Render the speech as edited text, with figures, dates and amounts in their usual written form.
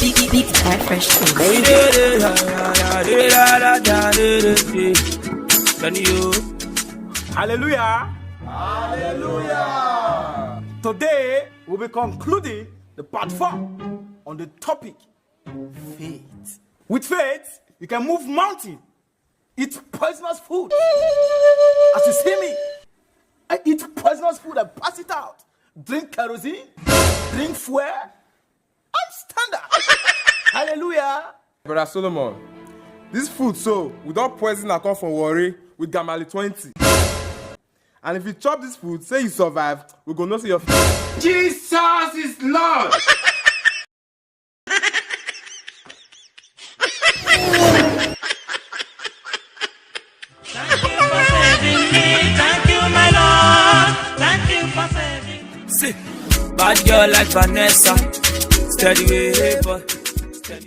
Big Air Fresh Things. Hallelujah. Hallelujah. Today we'll be concluding the part 4 on the topic faith. With faith, you can move mountain, eat poisonous food. As you see me, I eat poisonous food and pass it out. Drink kerosene, drink fuel, I'm standard. Hallelujah. Brother Solomon, this food so without poison that come from worry with Gamali 20. And if you chop this food, say you survive, we go know say your Jesus is Lord. Thank you for saving me. Thank you, my Lord. Thank you for saving me. See, bad girl like Vanessa, steady way, but